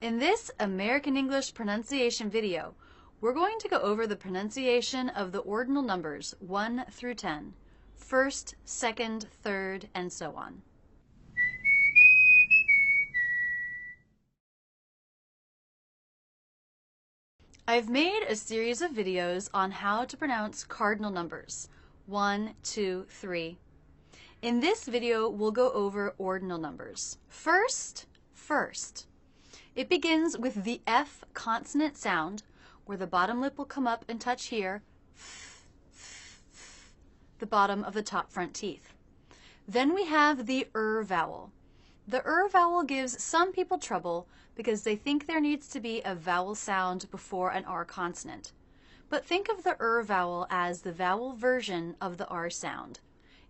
In this American English pronunciation video, we're going to go over the pronunciation of the ordinal numbers 1 through 10, first, second, third, and so on. I've made a series of videos on how to pronounce cardinal numbers 1, 2, 3. In this video, we'll go over ordinal numbers. First. It begins with the F consonant sound, where the bottom lip will come up and touch here, the bottom of the top front teeth. Then we have the vowel. The vowel gives some people trouble because they think there needs to be a vowel sound before an R consonant. But think of the vowel as the vowel version of the R sound.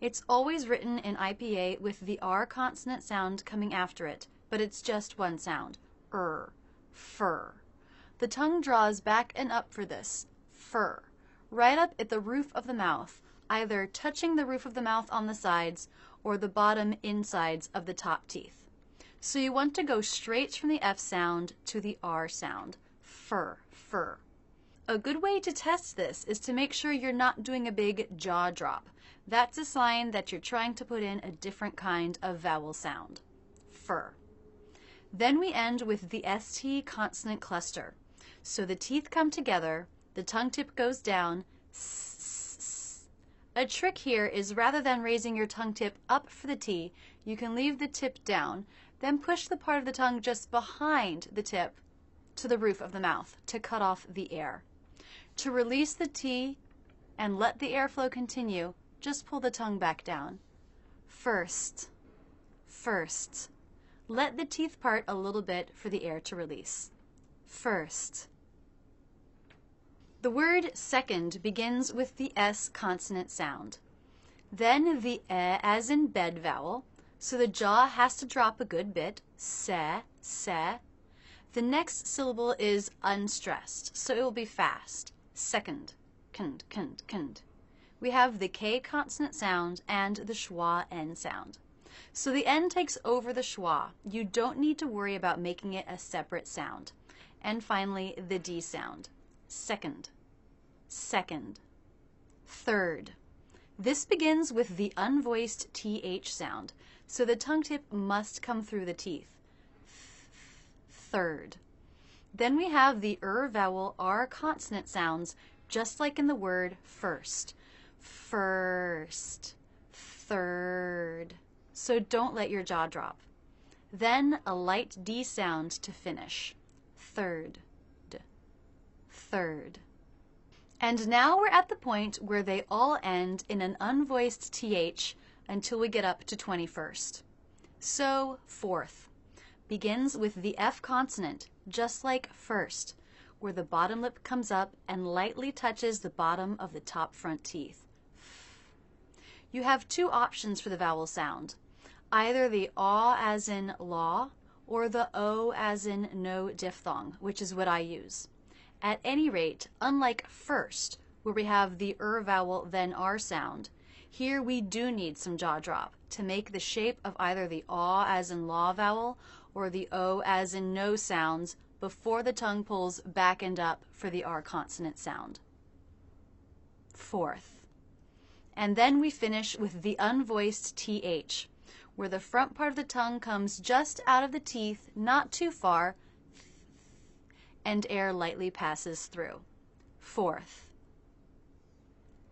It's always written in IPA with the R consonant sound coming after it, but it's just one sound. Fur. The tongue draws back and up for this. Fur. Right up at the roof of the mouth, either touching the roof of the mouth on the sides or the bottom insides of the top teeth. So you want to go straight from the F sound to the R sound. Fur. A good way to test this is to make sure you're not doing a big jaw drop. That's a sign that you're trying to put in a different kind of vowel sound. Fur. Then we end with the ST consonant cluster. So the teeth come together, the tongue tip goes down. A trick here is rather than raising your tongue tip up for the T, you can leave the tip down, then push the part of the tongue just behind the tip to the roof of the mouth to cut off the air. To release the T and let the airflow continue, just pull the tongue back down. First. Let the teeth part a little bit for the air to release. First. The word second begins with the S consonant sound. Then the E as in bed vowel, so the jaw has to drop a good bit. Se. The next syllable is unstressed, so it will be fast. Second. Knd. We have the K consonant sound and the schwa N sound. So the N takes over the schwa. You don't need to worry about making it a separate sound. And finally, the D sound. Second. Third. This begins with the unvoiced TH sound, so the tongue tip must come through the teeth. Third. Then we have the vowel R consonant sounds, just like in the word first. Third. So don't let your jaw drop. Then a light D sound to finish. Third. And now we're at the point where they all end in an unvoiced TH until we get up to 21st. So fourth begins with the F consonant, just like first, where the bottom lip comes up and lightly touches the bottom of the top front teeth. You have two options for the vowel sound, either the aw as in law or the o as in no diphthong, which is what I use. At any rate, unlike first, where we have the vowel then R sound, here we do need some jaw drop to make the shape of either the aw as in law vowel or the o as in no sounds before the tongue pulls back and up for the R consonant sound. Fourth. And then we finish with the unvoiced TH, where the front part of the tongue comes just out of the teeth, not too far, and air lightly passes through. Fourth.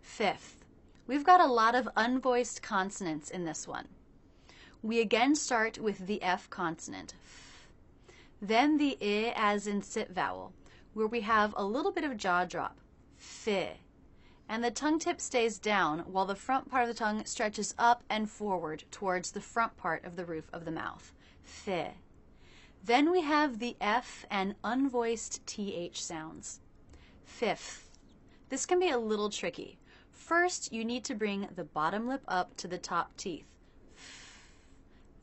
Fifth. We've got a lot of unvoiced consonants in this one. We again start with the F consonant. Then the I as in sit vowel, where we have a little bit of jaw drop. Fi. And the tongue tip stays down while the front part of the tongue stretches up and forward towards the front part of the roof of the mouth. Fi. Then we have the F and unvoiced TH sounds. Fifth. This can be a little tricky. First, you need to bring the bottom lip up to the top teeth.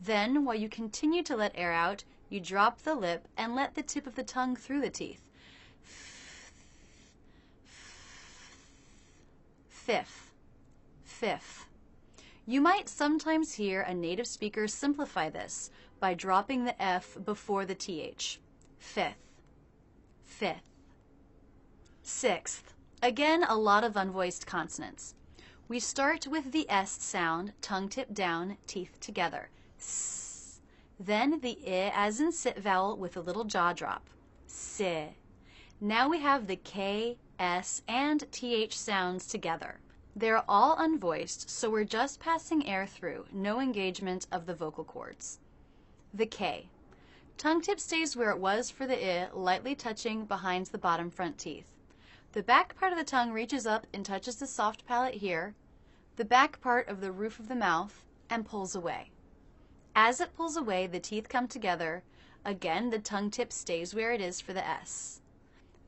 Then, while you continue to let air out, you drop the lip and let the tip of the tongue through the teeth. Fifth. You might sometimes hear a native speaker simplify this by dropping the F before the TH. fifth, fifth. Sixth, again a lot of unvoiced consonants. We start with the S sound, tongue tip down, teeth together. S. Then the I as in sit vowel with a little jaw drop. Si. Now we have the K, S, and TH sounds together. They're all unvoiced, so we're just passing air through, no engagement of the vocal cords. The K. Tongue tip stays where it was for the I, lightly touching behind the bottom front teeth. The back part of the tongue reaches up and touches the soft palate here, the back part of the roof of the mouth, and pulls away. As it pulls away, the teeth come together. Again, the tongue tip stays where it is for the S.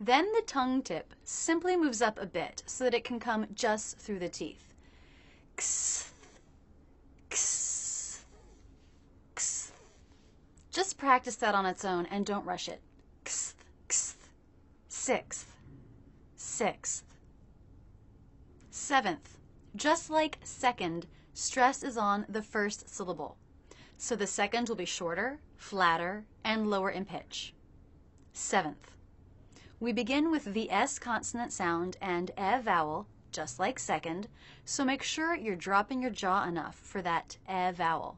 Then the tongue tip simply moves up a bit so that it can come just through the teeth. Ks, ks, ks. Just practice that on its own and don't rush it. Ks, ks. Sixth, sixth. Seventh, just like second, stress is on the first syllable. So the second will be shorter, flatter, and lower in pitch. Seventh. We begin with the S consonant sound and E vowel, just like second, so make sure you're dropping your jaw enough for that E vowel.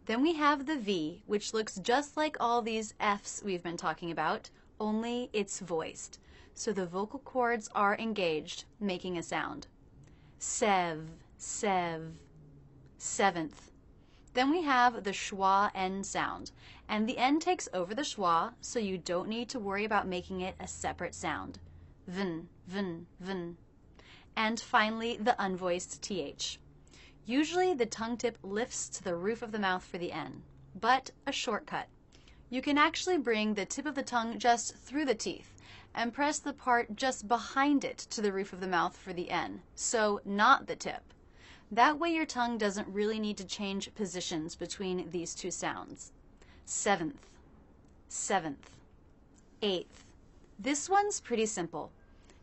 Then we have the V, which looks just like all these Fs we've been talking about, only it's voiced. So the vocal cords are engaged, making a sound. Sev, sev. Seventh. Then we have the schwa N sound, and the N takes over the schwa, so you don't need to worry about making it a separate sound. Vn, vn, vn. And finally, the unvoiced TH. Usually the tongue tip lifts to the roof of the mouth for the N, but a shortcut. You can actually bring the tip of the tongue just through the teeth and press the part just behind it to the roof of the mouth for the N, so not the tip. That way your tongue doesn't really need to change positions between these two sounds. Seventh, seventh. Eighth. This one's pretty simple.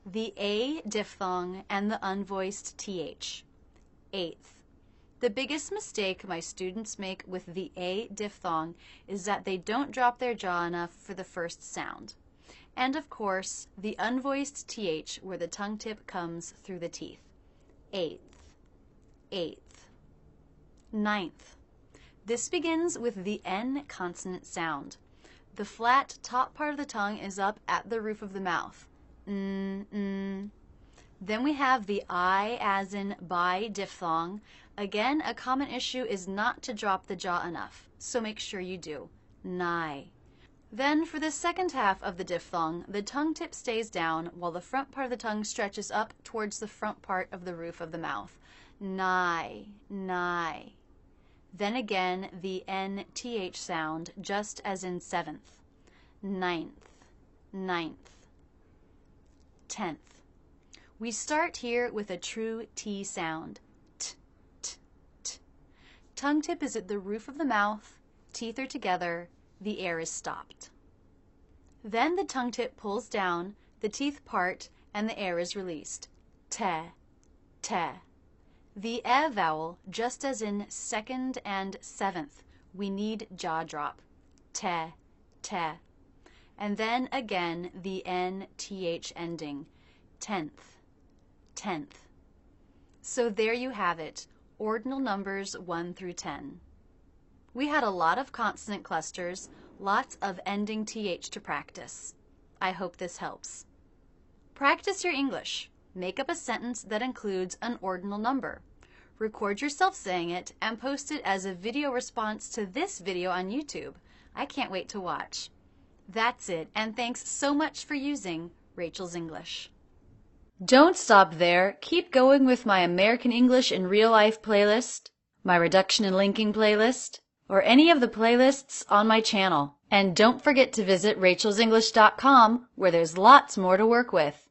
The A diphthong and the unvoiced TH. Eighth. The biggest mistake my students make with the A diphthong is that they don't drop their jaw enough for the first sound. And of course, the unvoiced TH where the tongue tip comes through the teeth. Eighth. Eighth. Ninth. This begins with the N consonant sound. The flat top part of the tongue is up at the roof of the mouth. Then we have the I as in by diphthong. Again, a common issue is not to drop the jaw enough, so make sure you do. Nigh. Then for the second half of the diphthong, the tongue tip stays down while the front part of the tongue stretches up towards the front part of the roof of the mouth. Nigh, nigh. Then again, the N-TH sound, just as in seventh. Ninth, ninth. 10th. We start here with a true T sound. T, t, t. Tongue tip is at the roof of the mouth, teeth are together, the air is stopped. Then the tongue tip pulls down, the teeth part, and the air is released. Te, te. The E vowel, just as in second and seventh, we need jaw drop. Te, te. And then again the N-TH ending. 10th, 10th. So there you have it, ordinal numbers 1 through 10. We had a lot of consonant clusters, lots of ending TH to practice. I hope this helps. Practice your English. Make up a sentence that includes an ordinal number. Record yourself saying it and post it as a video response to this video on YouTube. I can't wait to watch. That's it, and thanks so much for using Rachel's English. Don't stop there. Keep going with my American English in Real Life playlist, my Reduction and Linking playlist, or any of the playlists on my channel. And don't forget to visit rachelsenglish.com where there's lots more to work with.